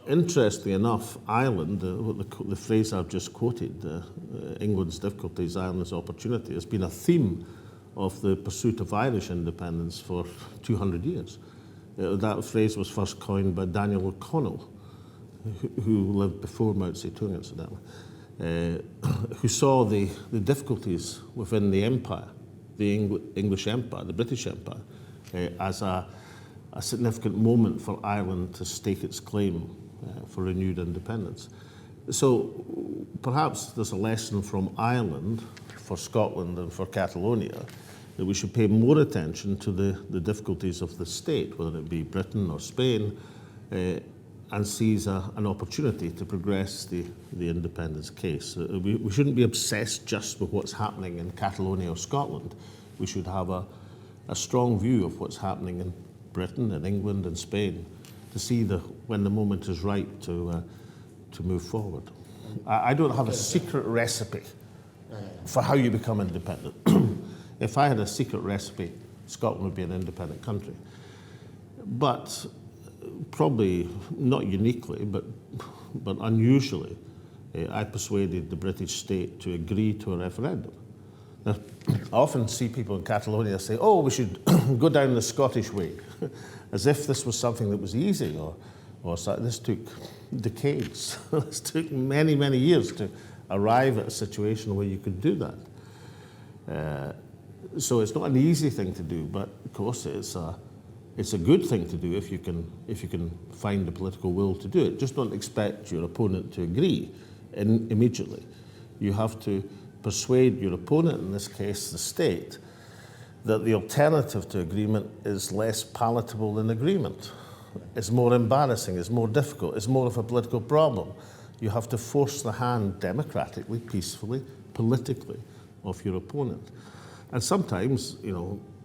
Interestingly enough, Ireland, the phrase I've just quoted, England's difficulties, Ireland's opportunity, has been a theme of the pursuit of Irish independence for 200 years. That phrase was first coined by Daniel O'Connell, who lived before Mao Zedong, incidentally, who saw the difficulties within the empire, the English Empire, the British Empire, as a significant moment for Ireland to stake its claim for renewed independence. So perhaps there's a lesson from Ireland for Scotland and for Catalonia that we should pay more attention to the difficulties of the state, whether it be Britain or Spain, and seize an opportunity to progress the independence case. We shouldn't be obsessed just with what's happening in Catalonia or Scotland. We should have a strong view of what's happening in Britain and England and Spain to see when the moment is right to move forward. I don't have a secret recipe for how you become independent. If I had a secret recipe, Scotland would be an independent country. But probably not uniquely, but unusually, I persuaded the British state to agree to a referendum. Now, I often see people in Catalonia say, oh, we should go down the Scottish way, as if this was something that was easy, or this took decades. This took many, many years to arrive at a situation where you could do that. So it's not an easy thing to do, but of course it's a good thing to do if you can find the political will to do it. Just don't expect your opponent to agree immediately. You have to persuade your opponent, in this case the state, that the alternative to agreement is less palatable than agreement. It's more embarrassing, it's more difficult, it's more of a political problem. You have to force the hand democratically, peacefully, politically of your opponent. And sometimes,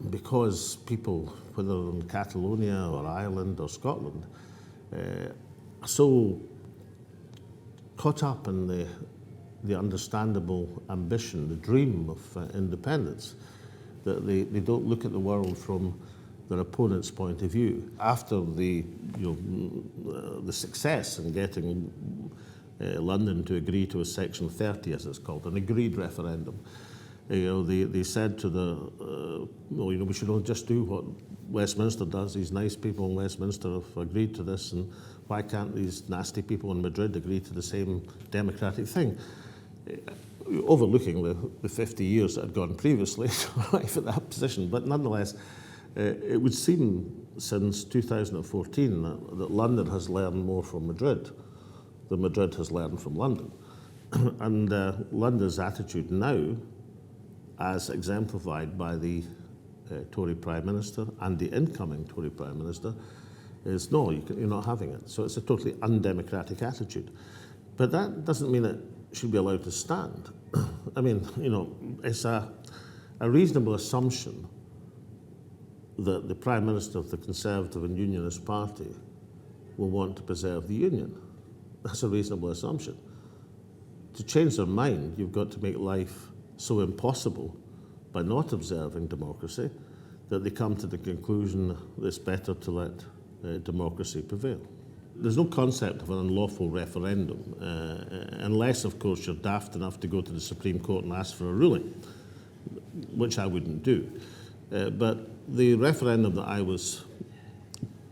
because people, whether in Catalonia or Ireland or Scotland, are so caught up in the understandable ambition, the dream of independence, that they don't look at the world from their opponent's point of view. After the success in getting London to agree to a Section 30, as it's called, an agreed referendum, they said to we should all just do what Westminster does. These nice people in Westminster have agreed to this, and why can't these nasty people in Madrid agree to the same democratic thing? Overlooking the 50 years that had gone previously to arrive at that position. But nonetheless, it would seem since 2014 that London has learned more from Madrid than Madrid has learned from London. And London's attitude now, as exemplified by the Tory Prime Minister and the incoming Tory Prime Minister, is no, you're not having it. So it's a totally undemocratic attitude. But that doesn't mean it should be allowed to stand. I mean, it's a reasonable assumption that the Prime Minister of the Conservative and Unionist Party will want to preserve the Union. That's a reasonable assumption. To change their mind, you've got to make life so impossible by not observing democracy that they come to the conclusion that it's better to let democracy prevail. There's no concept of an unlawful referendum, unless, of course, you're daft enough to go to the Supreme Court and ask for a ruling, which I wouldn't do. But the referendum that I was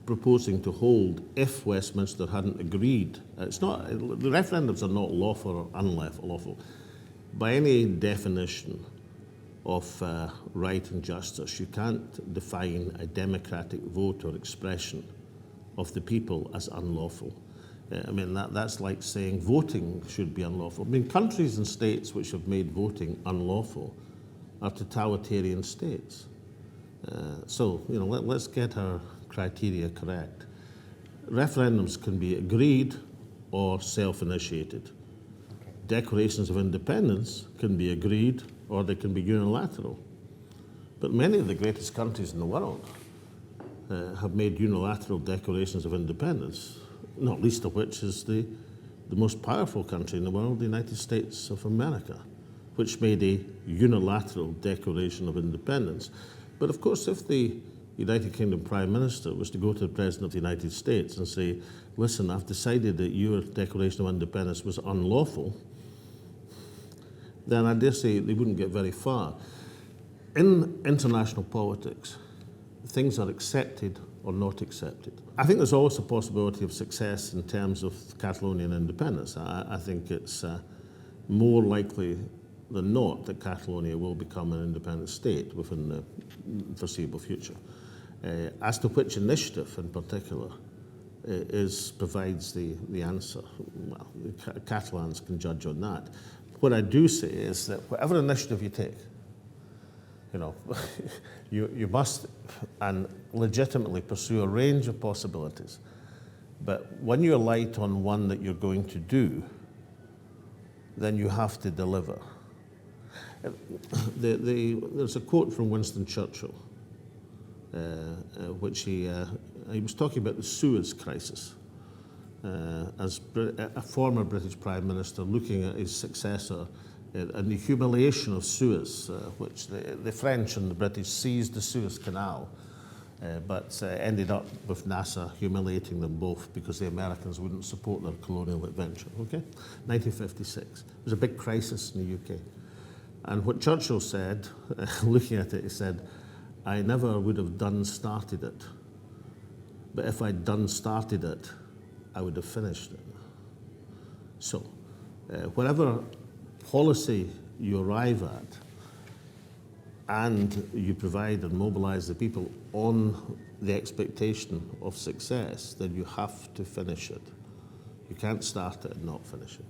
proposing to hold, if Westminster hadn't agreed, the referendums are not lawful or unlawful. By any definition of right and justice, you can't define a democratic vote or expression of the people as unlawful. I mean, that's like saying voting should be unlawful. I mean, countries and states which have made voting unlawful are totalitarian states. So, let's get our criteria correct. Referendums can be agreed or self-initiated. Okay. Declarations of independence can be agreed or they can be unilateral. But many of the greatest countries in the world have made unilateral declarations of independence, not least of which is the most powerful country in the world, the United States of America. which made a unilateral declaration of independence. But of course, if the United Kingdom Prime Minister was to go to the President of the United States and say, listen, I've decided that your declaration of independence was unlawful, then I dare say they wouldn't get very far. In international politics, things are accepted or not accepted. I think there's always a possibility of success in terms of Catalonian independence. I think it's more likely than not that Catalonia will become an independent state within the foreseeable future. As to which initiative in particular provides the answer, well, the Catalans can judge on that. What I do say is that whatever initiative you take, you know, you must and legitimately pursue a range of possibilities. But when you alight on one that you're going to do, then you have to deliver. There's a quote from Winston Churchill, which he was talking about the Suez crisis as a former British Prime Minister looking at his successor and the humiliation of Suez, which the French and the British seized the Suez Canal, but ended up with NASA humiliating them both because the Americans wouldn't support their colonial adventure, okay? 1956. It was a big crisis in the UK. And what Churchill said, looking at it, he said, I never would have done started it, but if I'd done started it, I would have finished it. So, whatever policy you arrive at, and you provide and mobilize the people on the expectation of success, then you have to finish it. You can't start it and not finish it.